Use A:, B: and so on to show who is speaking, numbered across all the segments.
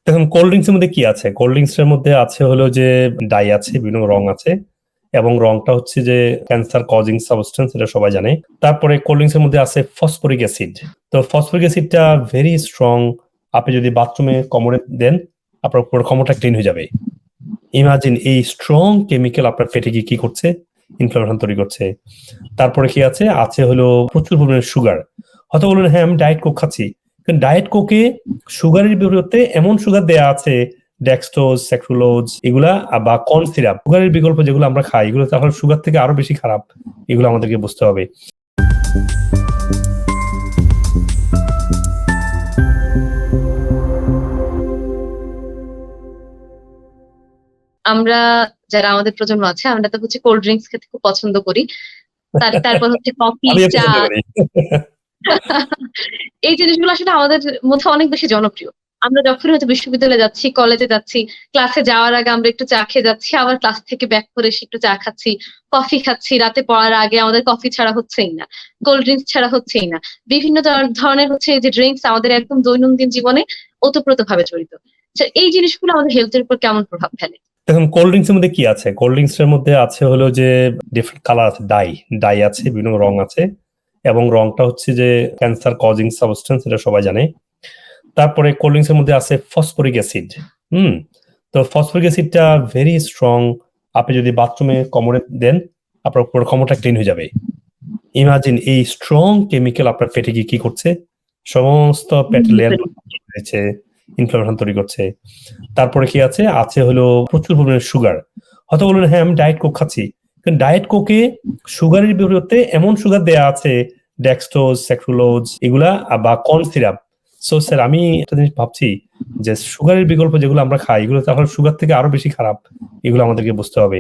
A: দেখুন cold drinks এর মধ্যে কি আছে? কোল্ড ড্রিঙ্কস এর মধ্যে আছে হলো যে ডাই আছে, বিভিন্ন রং আছে এবং রংটা হচ্ছে যে ক্যান্সার কজিং সাবস্টেন্স, এটা সবাই জানে। তারপরে কোল্ড ড্রিঙ্কস এর মধ্যে আছে ফসফরিক অ্যাসিড। তো ফসফরিক অ্যাসিডটা ভেরি স্ট্রং। আপনি যদি বাথরুমে কোমরে দেন, আপনার পুরো কোমরটা ক্লিন হয়ে যাবে। ইমাজিন এই স্ট্রং কেমিক্যাল আপনার পেটে গিয়ে কি করছে? ইনফ্লামেশন তৈরি করছে। তারপরে কি আছে? আছে হলো প্রচুর পরিমাণে সুগার। হয়তো বলবেন হ্যাঁ আমি ডায়েট কোক খাচ্ছি, কিন্তু ডায়েট কোকে সুগারের বিপরীতে এমন সুগার দেয়া আছে, ডেক্সট্রোজ, স্যাক্রুলোজ এগুলা বা কর্ন সিরাপ, সুগারের বিকল্প যেগুলো আমরা খাই, এগুলো তাহলে সুগার থেকে আরো বেশি খারাপ। এগুলো আমাদেরকে বুঝতে হবে।
B: আমরা যারা আমাদের প্রজন্ম আছে আমরা তো হচ্ছে কোল্ড ড্রিঙ্কস খেতে খুব পছন্দ করি। তারপর হচ্ছে কফি,
A: আমি
B: চা।
A: পছন্দ করি।
B: এই জিনিসগুলো আসলে আমাদের মধ্যে অনেক বেশি জনপ্রিয়। আমরা যখন হয়তো বিশ্ববিদ্যালয়ে যাচ্ছি, কলেজে যাচ্ছি, ক্লাসে যাওয়ার আগে আমরা একটু চা খেয়ে যাচ্ছি, আবার ক্লাস থেকে ব্যাক করে এসে একটু চা খাচ্ছি, কফি খাচ্ছি, রাতে পড়ার আগে আমাদের কফি ছাড়া হচ্ছেই না, কোল্ড ড্রিঙ্কস ছাড়া হচ্ছেই না। বিভিন্ন ধরনের হচ্ছে যে ড্রিঙ্কস আমাদের একদম দৈনন্দিন জীবনে ওতপ্রোত ভাবে জড়িত। এই জিনিসগুলো আমাদের হেলথের উপর কেমন প্রভাব ফেলে?
A: দেখুন কোল্ড ড্রিঙ্কস এর মধ্যে কি আছে? কোল্ড ড্রিঙ্কস এর মধ্যে আছে হলো যে ডিফারেন্ট কালার আছে, ডাই আছে, বিভিন্ন রং আছে এবং রংটা হচ্ছে যে ক্যান্সার কজিং সাবস্টেন্স, এটা সবাই জানে। তারপরে কোল্ড ড্রিঙ্কস এর মধ্যে আছে ফসফরিক অ্যাসিড। তো ফসফরিক অ্যাসিডটা ভেরি স্ট্রং। আপনি যদি বাথরুমে কোমরে দেন, আপনার পুরো কোমরটা ক্লিন হয়ে যাবে। ইমাজিন এই স্ট্রং কেমিক্যাল আপনার পেটে গিয়ে কি করছে? সমস্ত পেটের লেয়ার রয়েছে, ইনফ্লামেশন তৈরি করছে। তারপরে কি আছে? আছে হলো প্রচুর পরিমাণে সুগার। হয়তো বলবেন হ্যাঁ আমি ডায়েট কোক খাচ্ছি, কিন্তু ডায়েট কোকে সুগারের বিপরীতে এমন সুগার দেয়া আছে, ডেক্সট্রোজ, স্যাক্রুলোজ এগুলা বা কর্ন সিরাপ। সো স্যার আমি একটা জিনিস ভাবছি যে সুগারের বিকল্প যেগুলো আমরা খাই, এগুলো তাহলে সুগার থেকে আরো বেশি খারাপ। এগুলো আমাদেরকে বুঝতে হবে।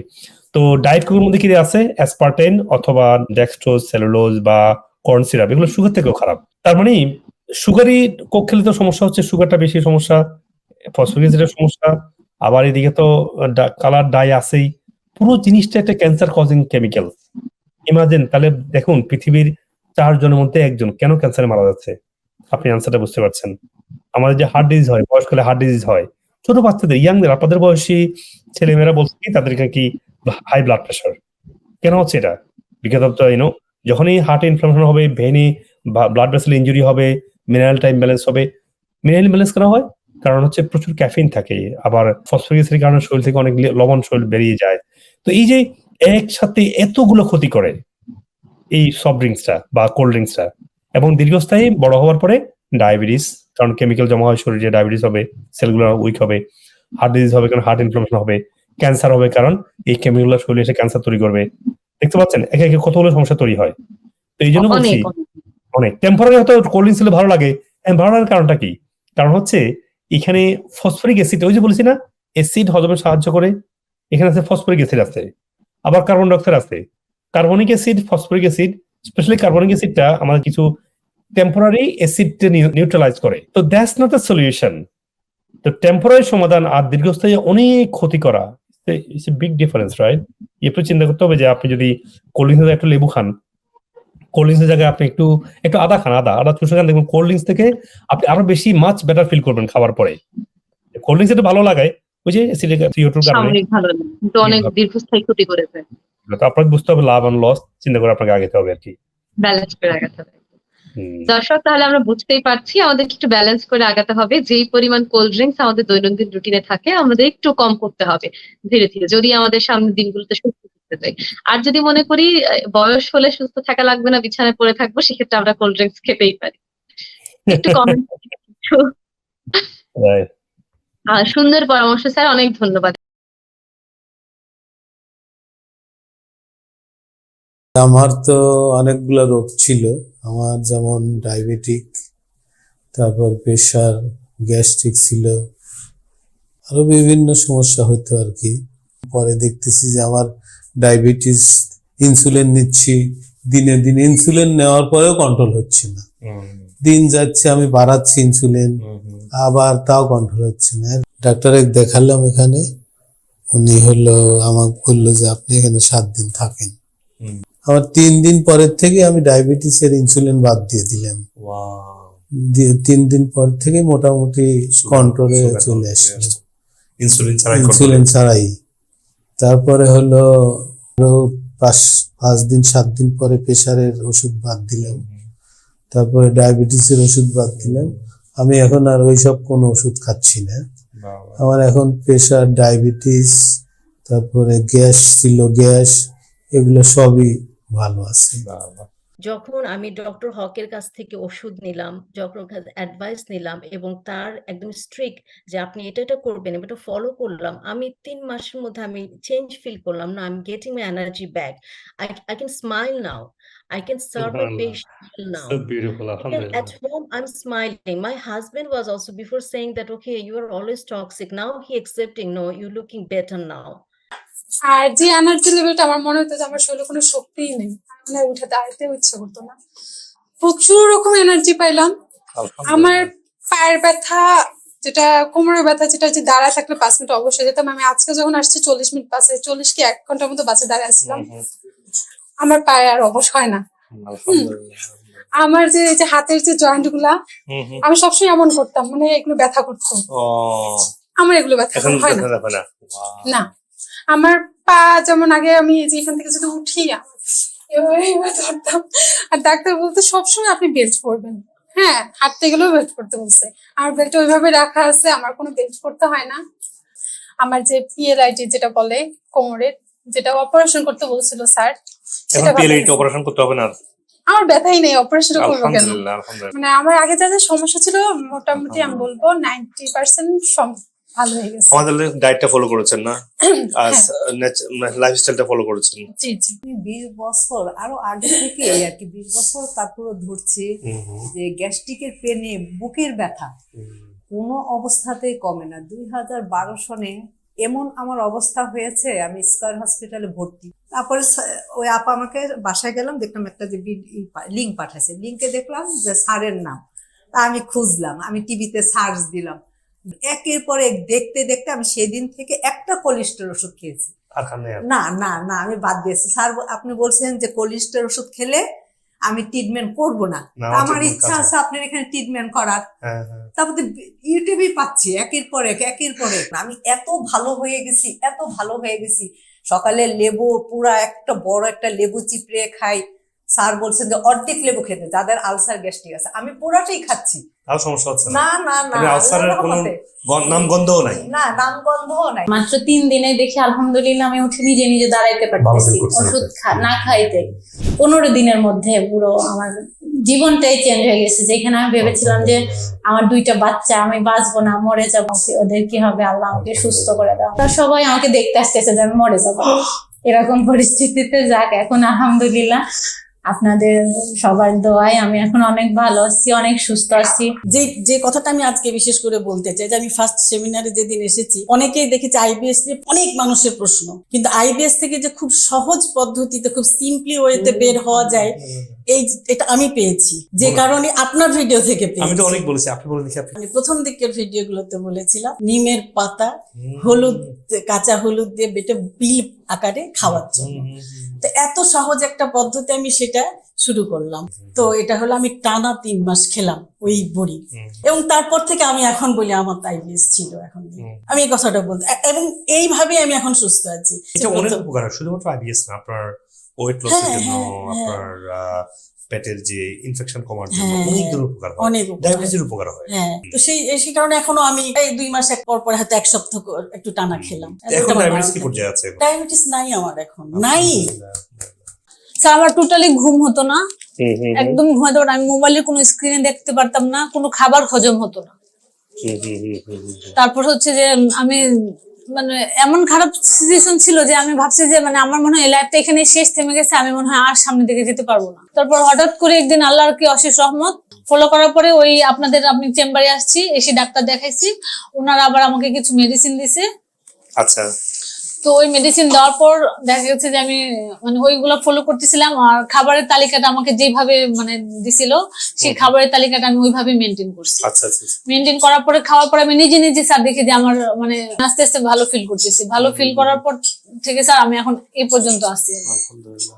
A: তো ডায়েট কোকের মধ্যে কি আছে? অ্যাসপার্টেন অথবা ডেক্সট্রোজ, সেলুলোজ বা কর্ন সিরাপ, এগুলো সুগার থেকেও খারাপ। তার মানে সুগারি কোক খেলে তো সমস্যা হচ্ছে, সুগারটা বেশি সমস্যা, ফসফরিক অ্যাসিডের সমস্যা, আবার এদিকে তো কালার ডাই আছেই। পুরো জিনিসটা একটা ক্যান্সার কজিং কেমিক্যাল। ইমাজিন তাহলে দেখুন পৃথিবীর 4 জনের মধ্যে 1 জন কেন ক্যান্সারে মারা যাচ্ছে? আপনি আনসারটা বুঝতে পারছেন। আমাদের যে হার্ট ডিজিজ হয়, বয়স্ককালে হার্ট ডিজিজ হয়, ছোট বাচ্চাদের, ইয়াংদের, আপনাদের বয়সী ছেলেমেয়েরা বলছে কি তাদেরকে কি হাই ব্লাড প্রেশার। কেন হচ্ছে এটা? বিকজ অফ দ্য যখনই হার্ট ইনফ্লামেশন হবে, ভেনে ব্লাড ভেসেল ইনজুরি হবে, মিনারেলটা ইমব্যালেন্স হবে। মিনারেল ইমব্যালেন্স কেন হয়? কারণ হচ্ছে প্রচুর ক্যাফিন থাকে, আবার ফসফরিক অ্যাসিডের কারণে শরীর থেকে অনেক লবণ শরীর বেরিয়ে যায়। তো এই যে একসাথে এতগুলো ক্ষতি করে এই সফট ড্রিঙ্কসটা বা কোল্ড ড্রিঙ্কসটা, এবং দীর্ঘস্থায়ী বড় হওয়ার পরে ডায়াবেটিস, কারণ কেমিক্যাল জমা হয় শরীরে, ডায়াবেটিস হবে, সেলগুলো উইক হবে, হার্ট ডিজিজ হবে কারণ হার্ট ইনফ্লামেশন হবে, ক্যান্সার হবে কারণ এই কেমিক্যাল শরীরে এসে ক্যান্সার তৈরি করবে। দেখতে পাচ্ছেন একে একে কতগুলো সমস্যা তৈরি হয়। তো এই জন্য বলছি
B: অনেক অনেক।
A: অনেক টেম্পোরারি হয়তো কোল্ড ড্রিঙ্কস হলে ভালো লাগে। ভালো লাগার কারণটা কি? কারণ হচ্ছে এখানে ফসফরিক অ্যাসিড, ওই যে বলেছি না অ্যাসিড হজমে সাহায্য করে, এখানে আছে ফসফরিক অ্যাসিড আছে, আবার কার্বন ডাই অক্সাইড আছে। Carbonic acid, phosphoric acid, specially carbonic অ্যাসিডটা আমাদের কিছু টেম্পোরারি অ্যাসিড নিউট্রালাইজ করে। তো দ্যাটস নট দ্য সলিউশন। তো টেম্পোরারি সমাধান আর দীর্ঘস্থায়ী অনেক ক্ষতি করা, it's a big difference, right? একটু চিন্তা করতে হবে যে আপনি যদি কোল্ড ড্রিঙ্কস একটু লেবু খান, কোল্ড ড্রিঙ্কস এর জায়গায় আপনি একটু একটু আদা খান, আদা চুষে খান, দেখবেন কোল্ড ড্রিঙ্কস থেকে আপনি আরো বেশি মাছ বেটার ফিল করবেন খাবার পরে। কোল্ড ড্রিঙ্কস একটু ভালো লাগায় ওই যে CO2 কারণে।
B: সাময়িক ভালো লাগে কিন্তু অনেক দীর্ঘস্থায়ী ক্ষতি করেছে।
A: তো আপনাকে বুঝতে হবে লাভ আর লস, চিন্তা করে আপনাকে আগাতে হবে আর কি।
B: ব্যালেন্স করে আগাতে হবে। দর্শক, তাহলে আমরা বুঝতেই পারছি আমাদের একটু ব্যালেন্স করে আগাতে হবে। যেই পরিমাণ কোল্ড ড্রিঙ্কস আমাদের দৈনন্দিন রুটিনে থাকে আমাদের একটু কম করতে হবে ধীরে ধীরে, যদি আমাদের সামনের দিনগুলোতে সুস্থ থাকতে চাই। আর যদি মনে করি বয়স হলে সুস্থ থাকা লাগবে না, বিছানায় পড়ে থাকবো, সেক্ষেত্রে আমরা কোল্ড ড্রিঙ্কস খেতেই পারি। একটু কমেন্ট সুন্দর পরামর্শ স্যার, অনেক ধন্যবাদ।
C: আমার তো অনেকগুলো রোগ ছিল। আমার যেমন ডায়াবেটিক, তারপর প্রেশার, গ্যাস্ট্রিক ছিল, আরো বিভিন্ন সমস্যা হইতো আর কি। পরে দেখতেছি যে আমার ডায়াবেটিস, ইনসুলিন নিচ্ছি, দিনে দিনে ইনসুলিন নেওয়ার পরেও কন্ট্রোল হচ্ছে না। দিন যাচ্ছে আমি বাড়াচ্ছি ইনসুলিন, আবার তাও কন্ট্রোল হচ্ছে না। ডাক্তারে দেখালাম এখানে, উনি আমাকে বললো যে আপনি এখানে 7 দিন থাকেন। আমার 3 দিন পরের থেকে আমি ডায়াবেটিসের ইনসুলিন বাদ দিয়ে দিলাম। 3 দিন পর থেকে মোটামুটি কন্ট্রোলে চলে আসলো, ইনসুলিন ছাড়াই। তারপরে হলো আরো 5 দিন 7 দিন পরে প্রেসারের ওষুধ বাদ দিলাম, তারপরে ডায়াবেটিসের ওষুধ বাদ দিলাম। আমি এখন আর ওইসব কোনো ওষুধ খাচ্ছি না। আমার এখন প্রেসার, ডায়াবেটিস, তারপরে গ্যাস ছিল, গ্যাস, এগুলো সবই ভালো আছে।
D: যখন আমি ডক্টর হকের কাছ থেকে ওষুধ নিলাম, যখন অ্যাডভাইস নিলাম এবং তার একদম স্ট্রিক্ট যে আপনি এটা করবেন, এটা ফলো করলাম, আমি 3 মাসের মধ্যে আমি চেঞ্জ ফিল করলাম। না, I am getting my energy back. I can smile now. I can serve my patient now.
A: So beautiful,
D: Even
A: alhamdulillah.
D: at home, I'm smiling. My husband was also before saying that, okay, you are always toxic. Now he accepting, no, you're looking better now.
E: আর যে energy লেভেলটা আমার মনে হতো যে আমার শরীরে কোনো শক্তিই নেই, মানে উঠে দাঁড়াতেও ইচ্ছা করতো না। প্রচুর রকম এনার্জি পাইলাম। আমার পায়ের ব্যথা, যেটা কোমরের ব্যথা, যেটা যে দাঁড়ায় থাকলে 5 মিনিট অবশ্যই যেতাম, আমি আজকে যখন আসছি 40 মিনিট বাসে, 40 কি 1 ঘন্টার মতো বাসে দাঁড়িয়ে আসছিলাম, আমার পায়ে আর অবশ হয় না। আমার যে এই যে হাতের যে জয়েন্ট গুলা, আমি সবসময় এমন করতাম, মানে এগুলো ব্যথা করতো, আমার এগুলো ব্যথা হয় না। না, আমার পা যেমন আগে আমি যে এখান থেকে যদি উঠি এভাবে ধরতাম, আর ডাক্তার বলতে সবসময় আপনি বেল্ট পরবেন। হ্যাঁ, হাঁটতে গেলেও বেল্ট পরতে বলছে, আর বেল্ট ওইভাবে রাখা আছে, আমার কোনো বেল্ট পরতে হয় না। আমার যে PLIT যেটা বলে কোমরের, যেটা অপারেশন করতে বলছিল স্যার,
A: এখন PLIT অপারেশন করতে হবে না?
E: আমার ব্যথাই নেই, অপারেশন করবো কেন?
A: আলহামদুলিল্লাহ, আলহামদুলিল্লাহ।
E: মানে আমার আগে যা যা সমস্যা ছিল মোটামুটি আমি বলবো 90% ভালো হয়ে গেছে।
A: আমাদের ডায়েটটা ফলো করেছেন না, লাইফস্টাইলটা ফলো করেছেন?
E: জি জি।
F: 20 বছর আরো আগে থেকে আর কি 20 বছর তারপরে ধরছি যে গ্যাস্ট্রিকের পেনে বুকের ব্যথা কোনো অবস্থাতেই কমে না। 2012 সনে এমন আমার অবস্থা হয়েছে, আমি স্কয়ার হসপিটালে ভর্তি। তারপরে ওই আপা আমাকে বাসায় গেলাম, দেখলাম একটা যে লিঙ্ক পাঠাইছে, লিঙ্কে দেখলাম যে স্যারের নাম। তা আমি খুঁজলাম, আমি টিভিতে সার্চ দিলাম, একের পর এক দেখতে দেখতে আমি সেদিন থেকে একটা কোলেস্টেরল ওষুধ খেয়েছি। না না না, আমি বাদ দিয়েছি। স্যার আপনি বলছেন যে কোলেস্টেরল ওষুধ খেলে আমি ট্রিটমেন্ট করব না, আমার ইচ্ছা আছে আপনার এখানে ট্রিটমেন্ট করার। তারপরে ইউটিউবে পাচ্ছি একের পর এক একের পর এক, আমি এত ভালো হয়ে গেছি, এত ভালো হয়ে গেছি। সকালে লেবু, পুরা একটা বড় একটা লেবু চিপড়ে খাই। স্যার বলছেন যে অর্ধেক লেবু খেতে, যাদের আলসার গ্যাস্ট্রিক আছে, আমি পুরাটাই খাচ্ছি,
A: তাও সমস্যা হচ্ছে
F: না না না,
A: আলসারের কোনো নামগন্ধও নাই?
F: না, নামগন্ধও নাই।
G: মাত্র 3 দিনে দেখি আলহামদুলিল্লাহ আমি উঠে নিজে নিজে দাঁড়াইতে পারতেছি, ওষুধ না খাইতে। 15 দিনের মধ্যে পুরো আমার জীবনটাই চেঞ্জ হয়ে গেছে। যেখানে আমি ভেবেছিলাম যে আমার 2টা বাচ্চা, আমি বাঁচবো না, মরে যাবো, ওদের কি হবে, আল্লাহ আমাকে সুস্থ করে দাও, তারা সবাই আমাকে দেখতে আসতেছে যে আমি মরে যাবো। এরকম পরিস্থিতিতে যাক, এখন আলহামদুলিল্লাহ আপনাদের সবার দোয়ায় আমি এখন অনেক ভালো আছি, অনেক সুস্থ আছি।
H: যে কথাটা আমি আজকে বিশেষ করে বলতে চাই, যে আমি ফার্স্ট সেমিনারে যেদিন এসেছি, অনেকেই দেখেছি আইবিএস নিয়ে অনেক মানুষের প্রশ্ন, কিন্তু আইবিএস থেকে যে খুব সহজ পদ্ধতিতে, খুব সিম্পলি ওয়েতে বের হওয়া যায়, এটা আমি পেয়েছি, যে কারণে আপনার ভিডিও থেকে পেয়েছি।
A: আমি তো অনেক বলেছি, আপনি বলে দেখি।
H: আমি প্রথম দিকের ভিডিওগুলোতে বলেছিলাম নিমের পাতা, হলুদ, কাঁচা হলুদ দিয়ে বেটে বিল আকারে খাওয়ার জন্য। তো এত সহজ একটা পদ্ধতি, আমি সেটা শুরু করলাম। তো এটা হলো আমি টানা 3 মাস খেলাম ওই বড়ি, এবং তারপর থেকে আমি এখন বলি আমার আইবিএস ছিল, এখন আমি এই কথাটা বলতে, এবং এইভাবে আমি এখন সুস্থ আছি।
A: এটা অনেক উপকার, শুধুমাত্র আইবিএস না, আপনার ওয়েট লসের জন্য, আপনার পেটের যে ইনফেকশন কমার জন্য অনেক ধরনের উপকার হয়, অনেক ডায়াবেটিসের উপকার হয়।
H: হ্যাঁ, তো সেই কারণে এখনো আমি এই 2 মাস পর পর হয়তো 1 সপ্তাহ একটু টানা খেলাম।
A: এখন ডায়াবেটিস কি পর্যায়ে আছে?
H: ডায়াবেটিস নাই আমার এখন, নাই।
E: আমার টোটালি ঘুম হতো না, একদম ঘুমাতে পারতাম, আমি মোবাইলের কোনো স্ক্রিনে দেখতে পারতাম না, কোনো খাবার হজম হতো না। তারপর হচ্ছে যে আমি মানে এমন খারাপ সিচুয়েশন ছিল যে আমি ভাবছি যে মানে আমার মনে হয় এই লাইফটা এখানে শেষ, থেমে গেছে, আমি মনে হয় আর সামনের দিকে যেতে পারবো না। তারপর হঠাৎ করে একদিন আল্লাহর কি অশেষ রহমত, ফলো করার পরে ওই আপনি চেম্বারে আসছি, এসে ডাক্তার দেখাইছি, ওনারা আবার আমাকে কিছু মেডিসিন দিছে।
A: আচ্ছা,
E: তো ওই মেডিসিন দেওয়ার পর দেখা গেছে যে আমি মানে ওইগুলো ফলো করতেছিলাম, আর খাবারের তালিকাটা আমাকে যেভাবে মানে দিছিল, সেই খাবারের তালিকাটা আমি ওইভাবে মেনটেন করছি।
A: আচ্ছা,
E: মেনটেন করার পরে, খাওয়ার পরে আমি নিজে নিজে স্যার দেখি যে আমার মানে আস্তে আস্তে ভালো ফিল করতেছি। ভালো ফিল করার পর থেকে স্যার আমি এখন এই পর্যন্ত আসছি।
A: আলহামদুলিল্লাহ।